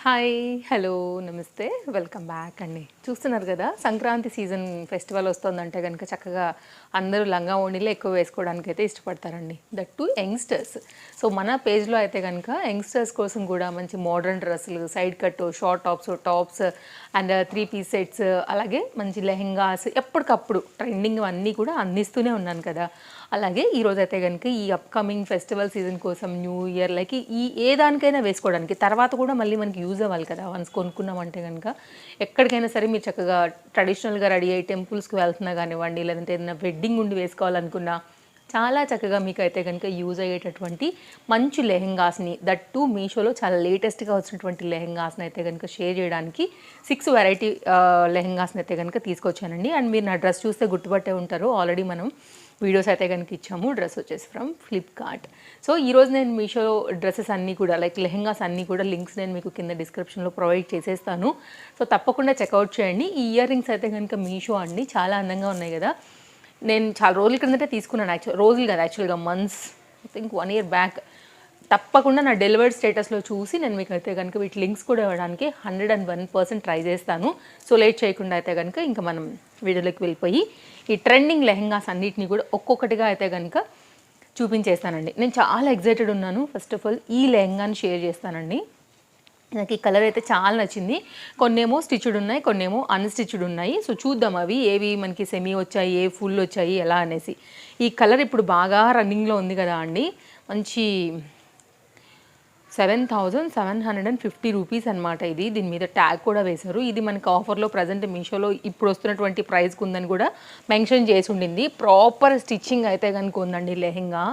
Hi hello నమస్తే welcome back అండి. చూస్తున్నారు కదా, సంక్రాంతి సీజన్ ఫెస్టివల్ వస్తుందంటే కనుక చక్కగా అందరూ లంగా ఓణీలు ఎక్కువ వేసుకోవడానికి అయితే ఇష్టపడతారండి, దట్ టు యంగ్స్టర్స్. సో మన పేజ్లో అయితే కనుక యంగ్స్టర్స్ కోసం కూడా మంచి మోడర్న్ డ్రెస్సులు, side cut, short tops and 3 piece sets, అలాగే మంచి లెహెంగాస్ ఎప్పటికప్పుడు ట్రెండింగ్ అన్నీ కూడా అందిస్తూనే ఉన్నాను కదా. అలాగే ఈరోజు అయితే కనుక ఈ అప్కమింగ్ ఫెస్టివల్ సీజన్ కోసం న్యూ ఇయర్ లైక్ ఏ దానికైనా వేసుకోవడానికి, తర్వాత కూడా మళ్ళీ మనకి యూజ్ అవ్వాలి కదా వన్స్ కొనుక్కున్నామంటే కనుక. ఎక్కడికైనా సరే మీరు చక్కగా ట్రెడిషనల్గా రెడీ అయ్యి టెంపుల్స్కి వెళ్తున్నా కానివ్వండి, లేదంటే ఏదైనా వెడ్డింగ్ ఉండి వేసుకోవాలనుకున్నా చాలా చక్కగా మీకు అయితే కనుక యూజ్ అయ్యేటటువంటి మంచి లెహెంగాస్ని, దట్ టు మీషోలో చాలా లేటెస్ట్గా వచ్చినటువంటి లెహెంగాస్ని అయితే కనుక షేర్ చేయడానికి 6 వెరైటీ లెహెంగాస్ని అయితే కనుక తీసుకొచ్చానండి. అండ్ మీరు నా డ్రెస్ చూస్తే గుర్తుపట్టే ఉంటారు, ఆల్రెడీ మనం వీడియోస్ అయితే కనుక ఇచ్చాము. డ్రెస్ వచ్చేసి ఫ్రమ్ ఫ్లిప్కార్ట్. సో ఈరోజు నేను మీషో డ్రెస్సెస్ అన్నీ కూడా లైక్ లెహెంగాస్ అన్నీ కూడా లింక్స్ నేను మీకు కింద డిస్క్రిప్షన్లో ప్రొవైడ్ చేసేస్తాను. సో తప్పకుండా చెక్అవుట్ చేయండి. ఈ ఇయర్ రింగ్స్ అయితే కనుక మీషో అండి చాలా అందంగా ఉన్నాయి కదా. నేను చాలా రోజుల క్రిందటే తీసుకున్నాను, రోజులు కదా యాక్చువల్గా months, I think 1 year back. తప్పకుండా నా డెలివర్డ్ స్టేటస్లో చూసి నేను మీకు అయితే కనుక వీటి లింక్స్ కూడా ఇవ్వడానికి 101% ట్రై చేస్తాను. సో లేట్ చేయకుండా అయితే కనుక ఇంకా మనం వీడియోలోకి వెళ్ళిపోయి ఈ ట్రెండింగ్ లెహెంగాస్ అన్నిటిని కూడా ఒక్కొక్కటిగా అయితే కనుక చూపించేస్తానండి. నేను చాలా ఎక్సైటెడ్ ఉన్నాను. ఫస్ట్ ఆఫ్ ఆల్ ఈ లెహెంగాని షేర్ చేస్తానండి. నాకు ఈ కలర్ అయితే చాలా నచ్చింది. కొన్నేమో స్టిచ్డ్ ఉన్నాయి, కొన్నేమో అన్స్టిచ్డ్ ఉన్నాయి. సో చూద్దాం అవి ఏవి మనకి సెమీ వచ్చాయి, ఏ ఫుల్ వచ్చాయి ఎలా అనేసి. ఈ కలర్ ఇప్పుడు బాగా రన్నింగ్లో ఉంది కదా అండి. మంచి 7,750 రూపీస్ అనమాట ఇది. దీని మీద ట్యాగ్ కూడా వేశారు. ఇది మనకి ఆఫర్లో ప్రజెంట్ మీషోలో ఇప్పుడు వస్తున్నటువంటి ప్రైస్కి ఉందని కూడా మెన్షన్ చేసి ఉండింది. ప్రాపర్ స్టిచ్చింగ్ అయితే కనుక ఉందండి లెహెంగా.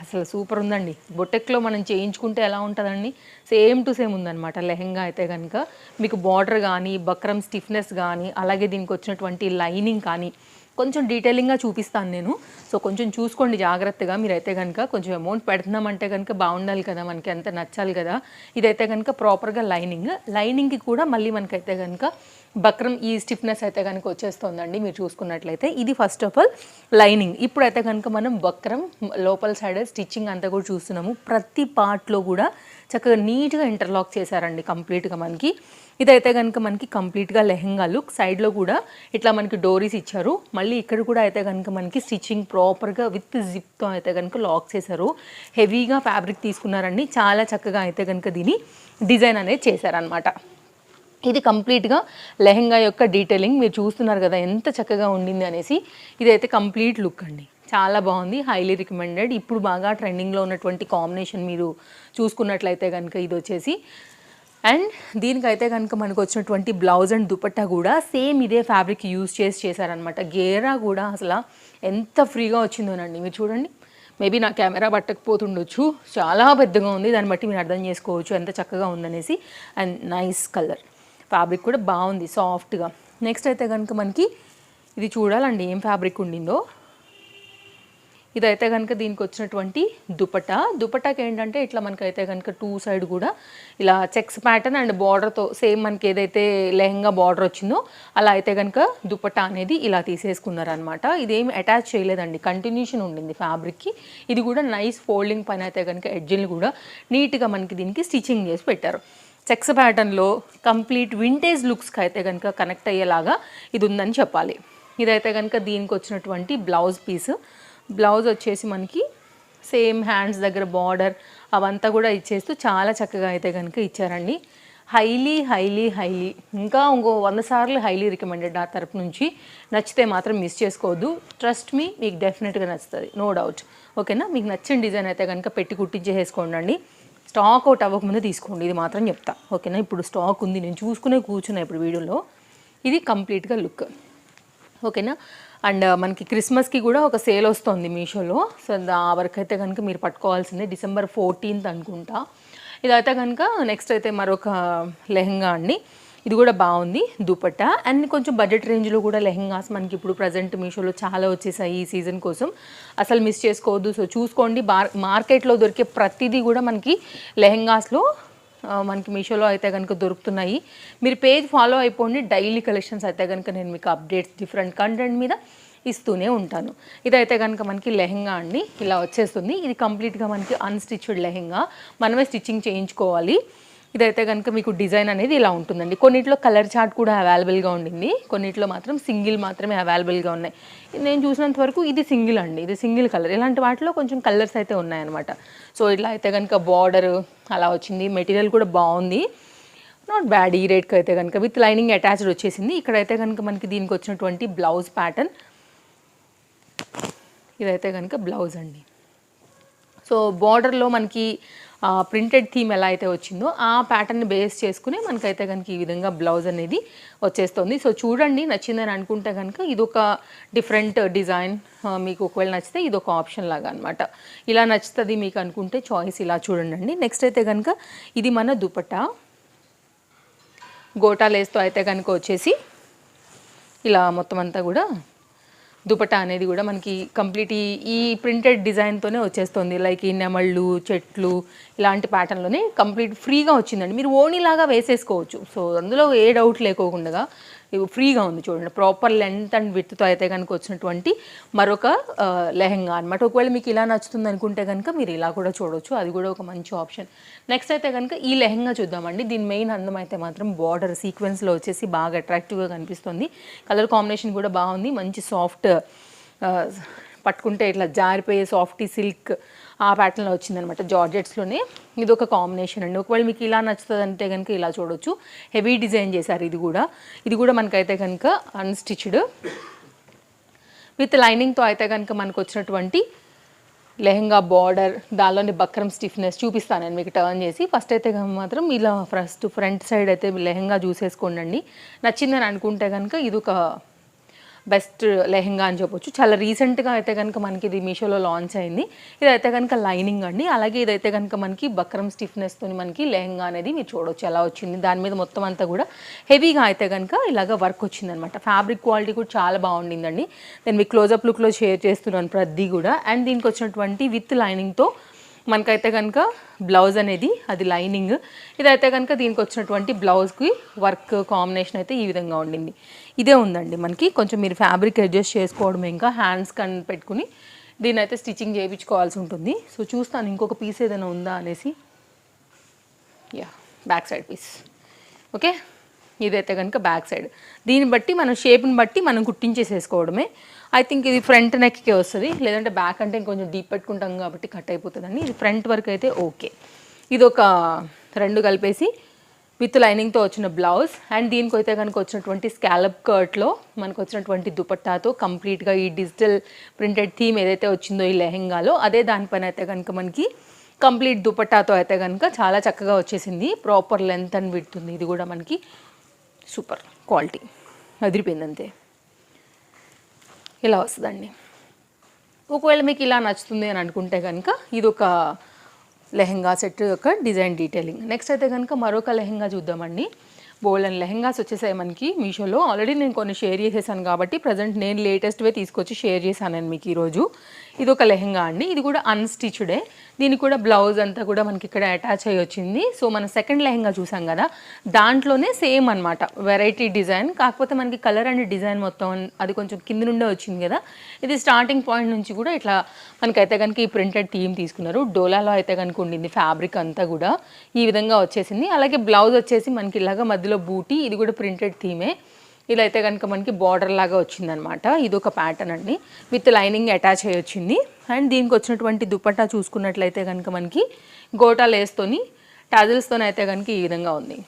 అసలు సూపర్ ఉందండి. బొటెక్లో మనం చేయించుకుంటే ఎలా ఉంటుందండి, సేమ్ టు సేమ్ ఉందన్నమాట లెహెంగా అయితే కనుక. మీకు బార్డర్ కానీ, బక్రం స్టిఫ్నెస్ కానీ, అలాగే దీనికి వచ్చినటువంటి లైనింగ్ కానీ కొంచెం డీటెయిలింగ్గా చూపిస్తాను నేను. సో కొంచెం చూసుకోండి జాగ్రత్తగా. మీరైతే కనుక కొంచెం అమౌంట్ పెడుతున్నామంటే కనుక బాగుండాలి కదా, మనకి ఎంత నచ్చాలి కదా. ఇదైతే కనుక ప్రాపర్గా లైనింగ్కి కూడా మళ్ళీ మనకైతే కనుక బక్రం ఈ స్టిఫ్నెస్ అయితే కనుక వచ్చేస్తుందండి. మీరు చూసుకున్నట్లయితే ఇది ఫస్ట్ ఆఫ్ ఆల్ లైనింగ్. ఇప్పుడైతే కనుక మనం బక్రం లోపల సైడ్ స్టిచ్చింగ్ అంతా కూడా చూస్తున్నాము. ప్రతి పార్ట్లో కూడా చక్కగా నీట్గా ఇంటర్లాక్ చేశారండి కంప్లీట్గా మనకి. ఇదైతే కనుక మనకి కంప్లీట్గా లెహెంగా లుక్. సైడ్లో కూడా ఇట్లా మనకి డోరీస్ ఇచ్చారు. మళ్ళీ ఇక్కడ కూడా అయితే కనుక మనకి స్టిచ్చింగ్ ప్రాపర్గా విత్ జిప్తో అయితే కనుక లాక్ చేశారు. హెవీగా ఫ్యాబ్రిక్ తీసుకున్నారండి. చాలా చక్కగా అయితే కనుక దీని డిజైన్ అనేది చేశారనమాట. ఇది కంప్లీట్గా లెహెంగా యొక్క డీటెయిలింగ్ మీరు చూస్తున్నారు కదా ఎంత చక్కగా ఉండింది అనేసి. ఇదైతే కంప్లీట్ లుక్ అండి, చాలా బాగుంది, హైలీ రికమెండెడ్. ఇప్పుడు బాగా ట్రెండింగ్లో ఉన్నటువంటి కాంబినేషన్ మీరు చూసుకున్నట్లయితే కనుక ఇది వచ్చేసి. అండ్ దీనికైతే కనుక మనకు వచ్చినటువంటి బ్లౌజ్ అండ్ దుపట్టా కూడా సేమ్ ఇదే ఫ్యాబ్రిక్ యూజ్ చేశారనమాట. గేరా కూడా అసలు ఎంత ఫ్రీగా వచ్చిందోనండి. మీరు చూడండి, మేబీ నా కెమెరా పట్టకపోతుండొచ్చు, చాలా పెద్దగా ఉంది. దాన్ని బట్టి మీరు అర్థం చేసుకోవచ్చు ఎంత చక్కగా ఉందనేసి. అండ్ నైస్ కలర్, ఫ్యాబ్రిక్ కూడా బాగుంది సాఫ్ట్గా. నెక్స్ట్ అయితే కనుక మనకి ఇది చూడాలండి ఏం ఫ్యాబ్రిక్ ఉండిందో. ఇదైతే కనుక దీనికి వచ్చినటువంటి దుపట్టాకి ఏంటంటే ఇట్లా మనకైతే కనుక 2 సైడ్ కూడా ఇలా చెక్స్ ప్యాటర్న్ అండ్ బార్డర్తో సేమ్ మనకి ఏదైతే లెహెంగా బార్డర్ వచ్చిందో అలా అయితే కనుక దుపట్టా అనేది ఇలా తీసేసుకున్నారనమాట. ఇదేమి అటాచ్ చేయలేదండి, కంటిన్యూషన్ ఉండింది ఫ్యాబ్రిక్కి. ఇది కూడా నైస్ ఫోల్డింగ్ పైన అయితే కనుక ఎడ్జిల్ని కూడా నీట్గా మనకి దీనికి స్టిచ్చింగ్ చేసి పెట్టారు. చెక్స్ ప్యాటర్న్లో కంప్లీట్ వింటేజ్ లుక్స్కి అయితే కనుక కనెక్ట్ అయ్యేలాగా ఇది ఉందని చెప్పాలి. ఇదైతే కనుక దీనికి వచ్చినటువంటి బ్లౌజ్ పీస్. బ్లౌజ్ వచ్చేసి మనకి సేమ్ హ్యాండ్స్ దగ్గర బార్డర్ అవంతా కూడా ఇచ్చేస్తూ చాలా చక్కగా అయితే కనుక ఇచ్చారండి. హైలీ ఇంకా ఇంకో 100 సార్లు హైలీ రికమెండెడ్ నా తరపు నుంచి. నచ్చితే మాత్రం మిస్ చేసుకోవద్దు. ట్రస్ట్ మీ, మీకు డెఫినెట్గా నచ్చుతుంది, నో డౌట్. ఓకేనా, మీకు నచ్చిన డిజైన్ అయితే కనుక పెట్టి కుట్టించేసుకోండి. స్టాక్ అవుట్ అవ్వకముందే తీసుకోండి, ఇది మాత్రం చెప్తా. ఓకేనా, ఇప్పుడు స్టాక్ ఉంది, నేను చూసుకునే కూర్చున్నా ఇప్పుడు వీడియోలో. ఇది కంప్లీట్గా లుక్. ఓకేనా. అండ్ మనకి క్రిస్మస్కి కూడా ఒక సేల్ వస్తుంది మీషోలో. సో ఆ వరకు అయితే కనుక మీరు పట్టుకోవాల్సిందే, December 14th అనుకుంటా. ఇదైతే కనుక నెక్స్ట్ అయితే మరొక లెహెంగా అండి. ఇది కూడా బాగుంది దుపట్టా. అండ్ కొంచెం బడ్జెట్ రేంజ్లో కూడా లెహెంగాస్ మనకి ఇప్పుడు ప్రజెంట్ మీషోలో చాలా వచ్చేసాయి ఈ సీజన్ కోసం. అసలు మిస్ చేసుకోవద్దు. సో చూసుకోండి, మార్కెట్లో దొరికే ప్రతిదీ కూడా మనకి లెహెంగాస్లో మనకి మీషోలో అయితే కనుక దొరుకుతున్నాయి. మీరు పేజ్ ఫాలో అయిపోండి, డైలీ కలెక్షన్స్ అయితే కనుక నేను మీకు అప్డేట్స్ డిఫరెంట్ కంటెంట్ మీద ఇస్తూనే ఉంటాను. ఇదైతే కనుక మనకి లెహెంగా అండి, ఇలా వచ్చేస్తుంది. ఇది కంప్లీట్గా మనకి అన్స్టిచ్డ్ లెహెంగా, మనమే స్టిచ్చింగ్ చేయించుకోవాలి. ఇదైతే కనుక మీకు డిజైన్ అనేది ఇలా ఉంటుందండి. కొన్నిట్లో కలర్ చార్ట్ కూడా అవైలబుల్గా ఉండింది, కొన్నిట్లో మాత్రం సింగిల్ మాత్రమే అవైలబుల్గా ఉన్నాయి. నేను చూసినంత వరకు ఇది సింగిల్ అండి, ఇది సింగిల్ కలర్. ఇలాంటి వాటిలో కొంచెం కలర్స్ అయితే ఉన్నాయన్నమాట. సో ఇట్లా అయితే కనుక బార్డర్ అలా వచ్చింది, మెటీరియల్ కూడా బాగుంది, నాట్ బ్యాడ్. ఈ రేట్కి అయితే కనుక విత్ లైనింగ్ అటాచ్డ్ వచ్చేసింది. ఇక్కడైతే కనుక మనకి దీనికి వచ్చినటువంటి బ్లౌజ్ ప్యాటర్న్, ఇదైతే కనుక బ్లౌజ్ అండి. సో బార్డర్లో మనకి ప్రింటెడ్ థీమ్ ఎలా అయితే వచ్చిందో ఆ ప్యాటర్న్ బేస్ చేసుకుని మనకైతే కనుక ఈ విధంగా బ్లౌజ్ అనేది వచ్చేస్తుంది. సో చూడండి, నచ్చిందని అనుకుంటే కనుక ఇదొక డిఫరెంట్ డిజైన్, మీకు ఒకవేళ నచ్చితే ఇదొక ఆప్షన్ లాగా అనమాట. ఇలా నచ్చుతుంది మీకు అనుకుంటే చాయిస్ ఇలా చూడండి. నెక్స్ట్ అయితే కనుక ఇది మన దుపట్టా, గోటా లేస్తో అయితే కనుక వచ్చేసి ఇలా మొత్తం అంతా కూడా దుపట్టా అనేది కూడా మనకి కంప్లీట్ ఈ ప్రింటెడ్ డిజైన్తోనే వచ్చేస్తుంది. లైక్ ఈ నెమళ్ళు, చెట్లు ఇలాంటి ప్యాటర్న్లోనే కంప్లీట్ ఫ్రీగా వచ్చిందండి. మీరు ఓణీలాగా వేసేసుకోవచ్చు. సో అందులో ఏ డౌట్ లేకోకుండా ఫ్రీగా ఉంది. చూడండి, ప్రాపర్ లెంత్ అండ్ విడ్త్తో అయితే కనుక వచ్చినటువంటి మరొక లెహెంగా అనమాట. ఒకవేళ మీకు ఇలా నచ్చుతుంది అనుకుంటే కనుక మీరు ఇలా కూడా చూడవచ్చు, అది కూడా ఒక మంచి ఆప్షన్. నెక్స్ట్ అయితే కనుక ఈ లెహెంగా చూద్దామండి. దీని మెయిన్ అందం అయితే మాత్రం బార్డర్ సీక్వెన్స్లో వచ్చేసి బాగా అట్రాక్టివ్గా కనిపిస్తుంది. కలర్ కాంబినేషన్ కూడా బాగుంది, మంచి సాఫ్ట్, పట్టుకుంటే ఇట్లా జారిపోయే సాఫ్టీ సిల్క్ ఆ ప్యాటర్న్లో వచ్చిందనమాట, జార్జెట్స్లోనే. ఇది ఒక కాంబినేషన్ అండి. ఒకవేళ మీకు ఇలా నచ్చుతుంది అంటే కనుక ఇలా చూడొచ్చు. హెవీ డిజైన్ చేశారు. ఇది కూడా మనకైతే కనుక అన్స్టిచ్డ్ విత్ లైనింగ్తో అయితే కనుక మనకు వచ్చినటువంటి లెహెంగా బార్డర్, దానిలోని బక్రం స్టిఫ్నెస్ చూపిస్తాను నేను మీకు టర్న్ చేసి. ఫస్ట్ అయితే మాత్రం ఇలా ఫ్రంట్ సైడ్ అయితే లెహెంగా చూసేసుకోండి. నచ్చిందని అనుకుంటే కనుక ఇది ఒక బెస్ట్ లెహెంగా అని చెప్పొచ్చు. చాలా రీసెంట్గా అయితే కనుక మనకి ఇది మీషోలో లాంచ్ అయింది. ఇదైతే కనుక లైనింగ్ అండి. అలాగే ఇదైతే కనుక మనకి బక్రం స్టిఫ్నెస్తో మనకి లెహెంగా అనేది మీరు చూడవచ్చు ఎలా వచ్చింది. దాని మీద మొత్తం అంతా కూడా హెవీగా అయితే కనుక ఇలాగ వర్క్ వచ్చిందనమాట. ఫ్యాబ్రిక్ క్వాలిటీ కూడా చాలా బాగుండిందండి. నేను మీకు క్లోజప్ లుక్లో షేర్ చేస్తున్నాను ప్రతి కూడా. అండ్ దీనికి వచ్చినటువంటి విత్ లైనింగ్తో మనకైతే కనుక బ్లౌజ్ అనేది అది లైనింగ్. ఇదైతే కనుక దీనికి వచ్చినటువంటి బ్లౌజ్కి వర్క్ కాంబినేషన్ అయితే ఈ విధంగా ఉండింది. ఇదే ఉందండి మనకి. కొంచెం మీరు ఫ్యాబ్రిక్ అడ్జస్ట్ చేసుకోవడం, ఇంకా హ్యాండ్స్ పెట్టుకుని దీన్ని అయితే స్టిచ్చింగ్ చేయించుకోవాల్సి ఉంటుంది. సో చూస్తాను ఇంకొక పీస్ ఏదైనా ఉందా అనేసి. Yeah, back side piece. Okay, ఇదైతే కనుక బ్యాక్ సైడ్. దీన్ని బట్టి మనం షేప్ని బట్టి మనం కుట్టించేసేసుకోవడమే. ఐ థింక్ ఇది ఫ్రంట్ నెక్కే వస్తుంది, లేదంటే బ్యాక్ అంటే ఇంకొంచెం డీప్ పెట్టుకుంటాం కాబట్టి కట్ అయిపోతుందండి. ఇది ఫ్రంట్ వరకు అయితే ఓకే. ఇది ఒక రెండు కలిపేసి విత్ లైనింగ్తో వచ్చిన బ్లౌజ్. అండ్ దీనికి అయితే కనుక వచ్చినటువంటి స్కాలప్ కర్ట్లో మనకు వచ్చినటువంటి దుపట్టాతో కంప్లీట్గా ఈ డిజిటల్ ప్రింటెడ్ థీమ్ ఏదైతే వచ్చిందో ఈ లెహెంగాలో, అదే దానిపైన అయితే కనుక మనకి కంప్లీట్ దుపట్టాతో అయితే కనుక చాలా చక్కగా వచ్చేసింది. ప్రాపర్ లెంత్ అండ్ విడ్త్ ఉంది. ఇది కూడా మనకి సూపర్ క్వాలిటీ, అదిరిపోయింది అంతే. ఇలా వస్తుందండి. ఒకవేళ మీకు ఇలా నచ్చుతుంది అని అనుకుంటే కనుక ఇది ఒక లెహెంగా సెట్ యొక్క డిజైన్ డీటెయిలింగ్. నెక్స్ట్ అయితే కనుక మరొక లెహెంగా చూద్దామండి. బోల్డ్ అండ్ లెహెంగాస్ వచ్చేసాయి మనకి మీషోలో. ఆల్రెడీ నేను కొన్ని షేర్ చేసేసాను కాబట్టి ప్రజెంట్ నేను లేటెస్ట్వే తీసుకొచ్చి షేర్ చేశాను నేను మీకు ఈరోజు. ఇది ఒక లెహెంగా అండి. ఇది కూడా అన్స్టిచ్డే. దీనికి కూడా బ్లౌజ్ అంతా కూడా మనకి ఇక్కడ అటాచ్ అయ్యి వచ్చింది. సో మన సెకండ్ లెహెంగా చూసాం కదా, దాంట్లోనే సేమ్ అనమాట, వెరైటీ డిజైన్. కాకపోతే మనకి కలర్ అండ్ డిజైన్ మొత్తం అది కొంచెం కింద నుండే వచ్చింది కదా. ఇది స్టార్టింగ్ పాయింట్ నుంచి కూడా ఇట్లా మనకైతే కనుక ఈ ప్రింటెడ్ థీమ్ తీసుకున్నారు. డోలాలో అయితే కనుక ఉండింది ఫ్యాబ్రిక్ అంతా కూడా ఈ విధంగా వచ్చేసింది. అలాగే బ్లౌజ్ వచ్చేసి మనకి ఇలాగా మధ్యలో బూటీ, ఇది కూడా ప్రింటెడ్ థీమే. ఇలా అయితే కనుక మనకి బార్డర్ లాగా వచ్చిందనమాట. ఇది ఒక ప్యాటర్న్ అండి, విత్ లైనింగ్ అటాచ్ అయ్యి వచ్చింది. అండ్ దీనికి వచ్చినటువంటి దుపట్టా చూసుకున్నట్లయితే కనుక మనకి గోటా లేస్తోని టాజిల్స్తోని అయితే కనుక ఈ విధంగా ఉంది.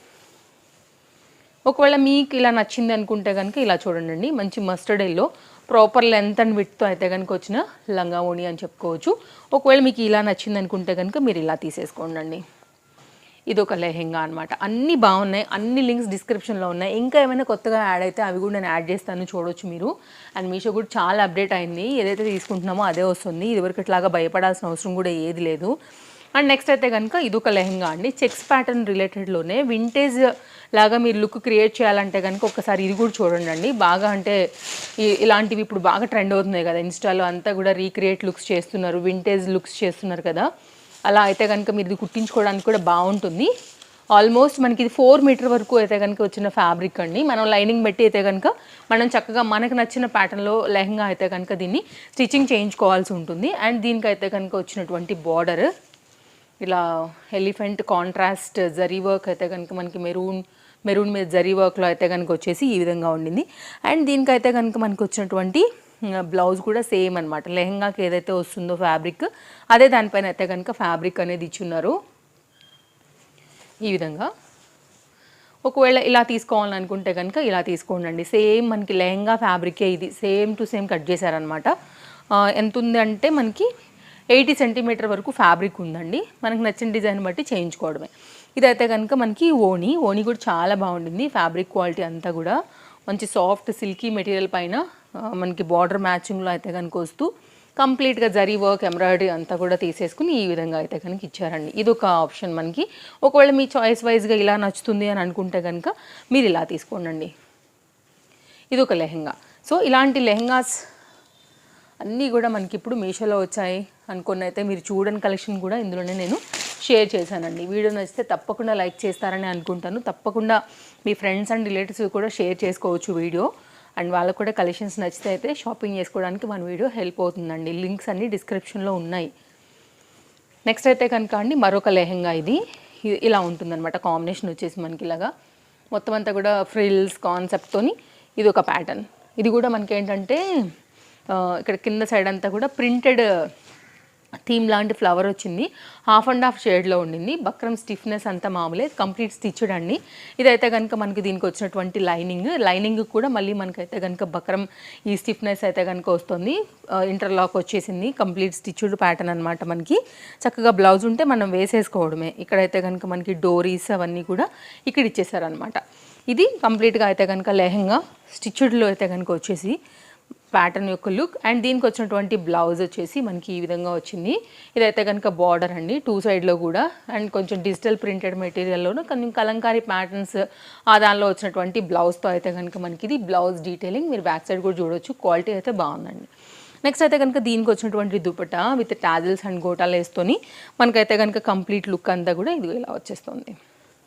ఒకవేళ మీకు ఇలా నచ్చింది అనుకుంటే కనుక ఇలా చూడండి, మంచి mustard yellow proper length and విడ్త్తో అయితే కనుక వచ్చిన లంగా ఓణి అని చెప్పుకోవచ్చు. ఒకవేళ మీకు ఇలా నచ్చింది అనుకుంటే కనుక మీరు ఇలా తీసేసుకోండి. ఇది ఒక లెహెంగా అనమాట. అన్నీ బాగున్నాయి, అన్ని లింక్స్ డిస్క్రిప్షన్లో ఉన్నాయి. ఇంకా ఏమైనా కొత్తగా యాడ్ అయితే అవి కూడా నేను యాడ్ చేస్తాను, చూడొచ్చు మీరు. అండ్ మీషో కూడా చాలా అప్డేట్ అయింది, ఏదైతే తీసుకుంటున్నామో అదే వస్తుంది. ఇదివరకు ఇట్లాగా భయపడాల్సిన అవసరం కూడా ఏది లేదు. అండ్ నెక్స్ట్ అయితే కనుక ఇది ఒక లెహెంగా అండి, చెక్స్ ప్యాటర్న్ రిలేటెడ్లోనే వింటేజ్ లాగా మీరు లుక్ క్రియేట్ చేయాలంటే కనుక ఒకసారి ఇది కూడా చూడండి. బాగా అంటే ఇలాంటివి ఇప్పుడు బాగా ట్రెండ్ అవుతున్నాయి కదా, ఇన్స్టాలో అంతా కూడా రీక్రియేట్ లుక్స్ చేస్తున్నారు, వింటేజ్ లుక్స్ చేస్తున్నారు కదా. అలా అయితే కనుక మీరు ఇది కుట్టించుకోవడానికి కూడా బాగుంటుంది. ఆల్మోస్ట్ మనకి ఇది 4 మీటర్ వరకు అయితే కనుక వచ్చిన ఫ్యాబ్రిక్ అండి. మనం లైనింగ్ పెట్టి అయితే కనుక మనం చక్కగా మనకు నచ్చిన ప్యాటర్న్లో లెహెంగా అయితే కనుక దీన్ని స్టిచ్చింగ్ చేయించుకోవాల్సి ఉంటుంది. అండ్ దీనికైతే కనుక వచ్చినటువంటి బార్డర్ ఇలా ఎలిఫెంట్ కాంట్రాస్ట్ జరీ వర్క్ అయితే కనుక మనకి మెరూన్ మీద జరీ వర్క్లో అయితే కనుక వచ్చేసి ఈ విధంగా ఉండింది. అండ్ దీనికైతే కనుక మనకు వచ్చినటువంటి బ్లౌజ్ కూడా సేమ్ అనమాట. లెహంగాకి ఏదైతే వస్తుందో ఫ్యాబ్రిక్, అదే దానిపైన అయితే కనుక ఫ్యాబ్రిక్ అనేది ఇచ్చున్నారు ఈ విధంగా. ఒకవేళ ఇలా తీసుకోవాలనుకుంటే కనుక ఇలా తీసుకోండి. సేమ్ మనకి లెహంగా ఫ్యాబ్రికే ఇది, సేమ్ టు సేమ్ కట్ చేశారనమాట. ఎంత ఉంది అంటే మనకి 80 సెంటీమీటర్ వరకు ఫ్యాబ్రిక్ ఉందండి. మనకు నచ్చిన డిజైన్ బట్టి చేయించుకోవడమే. ఇదైతే కనుక మనకి ఓణి కూడా చాలా బాగుండింది. ఫ్యాబ్రిక్ క్వాలిటీ అంతా కూడా మంచి సాఫ్ట్ సిల్కీ మెటీరియల్ పైన మనకి బార్డర్ మ్యాచింగ్లో అయితే కనుక వస్తూ కంప్లీట్గా జరీ వర్క్ ఎంబ్రాయిడరీ అంతా కూడా తీసేసుకుని ఈ విధంగా అయితే కనుక ఇచ్చారండి. ఇది ఒక ఆప్షన్ మనకి. ఒకవేళ మీ చాయిస్ వైజ్గా ఇలా నచ్చుతుంది అని అనుకుంటే కనుక మీరు ఇలా తీసుకోండి. ఇది ఒక లెహంగా. సో ఇలాంటి లెహంగాస్ అన్నీ కూడా మనకి ఇప్పుడు మీషోలో వచ్చాయి అనుకుని అయితే మీరు చూడని కలెక్షన్ కూడా ఇందులోనే నేను షేర్ చేశానండి. వీడియో నచ్చితే తప్పకుండా లైక్ చేస్తారని అనుకుంటాను. తప్పకుండా మీ ఫ్రెండ్స్ అండ్ రిలేటివ్స్ కూడా షేర్ చేసుకోవచ్చు వీడియో. అండ్ వాళ్ళకు కూడా కలెక్షన్స్ నచ్చితే అయితే షాపింగ్ చేసుకోవడానికి మన వీడియో హెల్ప్ అవుతుందండి. లింక్స్ అన్నీ డిస్క్రిప్షన్లో ఉన్నాయి. నెక్స్ట్ అయితే కనుక అండి మరొక లెహంగా. ఇది ఇలా ఉంటుందన్నమాట. కాంబినేషన్ వచ్చేసి మనకి ఇలాగా మొత్తం అంతా కూడా ఫ్రిల్స్ కాన్సెప్ట్తోని ఇది ఒక ప్యాటర్న్. ఇది కూడా మనకి ఏంటంటే ఇక్కడ కింద సైడ్ అంతా కూడా ప్రింటెడ్ థీమ్ లాంటి ఫ్లవర్ వచ్చింది. 1/2 షేడ్లో ఉండింది. బక్రం స్టిఫ్నెస్ అంతా మామూలే, కంప్లీట్ స్టిచ్డ్ అండి. ఇదైతే కనుక మనకి దీనికి వచ్చినటువంటి లైనింగ్ కూడా మళ్ళీ మనకైతే కనుక బక్రం ఈ స్టిఫ్నెస్ అయితే కనుక వస్తుంది. ఇంటర్లాక్ వచ్చేసింది. కంప్లీట్ స్టిచ్డ్ ప్యాటర్న్ అనమాట. మనకి చక్కగా బ్లౌజ్ ఉంటే మనం వేసేసుకోవడమే. ఇక్కడైతే కనుక మనకి డోరీస్ అవన్నీ కూడా ఇక్కడ ఇచ్చేసారనమాట. ఇది కంప్లీట్గా అయితే కనుక లెహంగా స్టిచ్డ్లో అయితే కనుక వచ్చేసి ప్యాటర్న్ యొక్క లుక్. అండ్ దీనికి వచ్చినటువంటి బ్లౌజ్ వచ్చేసి మనకి ఈ విధంగా వచ్చింది. ఇదైతే కనుక బార్డర్ అండి 2 సైడ్లో కూడా. అండ్ కొంచెం డిజిటల్ ప్రింటెడ్ మెటీరియల్లోనూ కొంచెం కలంకారీ ప్యాటర్న్స్ దానిలో వచ్చినటువంటి బ్లౌజ్తో అయితే కనుక మనకి ఇది బ్లౌజ్ డీటెయిలింగ్. మీరు బ్యాక్ సైడ్ కూడా చూడొచ్చు. క్వాలిటీ అయితే బాగుందండి. నెక్స్ట్ అయితే కనుక దీనికి వచ్చినటువంటి దుపట్టా విత్ టాజిల్స్ అండ్ గోటాలు వేసుకొని మనకైతే కనుక కంప్లీట్ లుక్ అంతా కూడా ఇది ఇలా వచ్చేస్తుంది.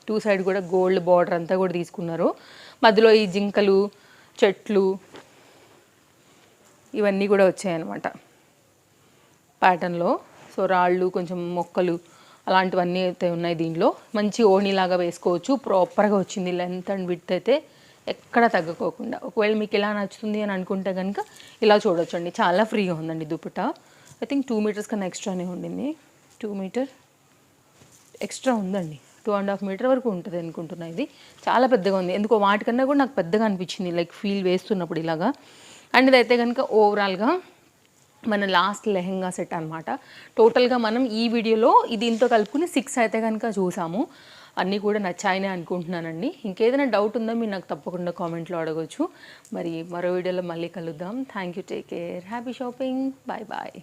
2 సైడ్ కూడా గోల్డ్ బార్డర్ అంతా కూడా తీసుకున్నారు. మధ్యలో ఈ జింకలు, చెట్లు ఇవన్నీ కూడా వచ్చాయన్నమాట ప్యాటర్న్లో. సో రాళ్ళు, కొంచెం మొక్కలు అలాంటివన్నీ అయితే ఉన్నాయి దీనిలో. మంచి ఓణిలాగా వేసుకోవచ్చు. ప్రాపర్గా వచ్చింది. లెంత్ అండ్ విడ్త్ అయితే ఎక్కడ తగ్గకోకుండా. ఒకవేళ మీకు ఇలా నచ్చుతుంది అని అనుకుంటే కనుక ఇలా చూడొచ్చండి. చాలా ఫ్రీగా ఉందండి దుపట్టా. ఐ థింక్ 2 మీటర్స్ కన్నా ఎక్స్ట్రానే ఉండింది. 2 మీటర్ ఎక్స్ట్రా ఉందండి. 2.5 మీటర్ వరకు ఉంటుంది అనుకుంటున్నా. ఇది చాలా పెద్దగా ఉంది. ఎందుకో వాటికన్నా కూడా నాకు పెద్దగా అనిపించింది, లైక్ ఫీల్ వేస్తున్నప్పుడు ఇలాగా. అండ్ ఇదైతే కనుక ఓవరాల్గా మన లాస్ట్ లెహంగా సెట్ అనమాట. టోటల్గా మనం ఈ వీడియోలో దీంతో కలుపుకుని 6 అయితే కనుక చూసాము. అన్నీ కూడా నచ్చాయని అనుకుంటున్నానండి. ఇంకేదైనా డౌట్ ఉందో మీరు నాకు తప్పకుండా కామెంట్లో అడగవచ్చు. మరి మరో వీడియోలో మళ్ళీ కలుద్దాం. Thank you. Take care. Happy shopping. Bye bye.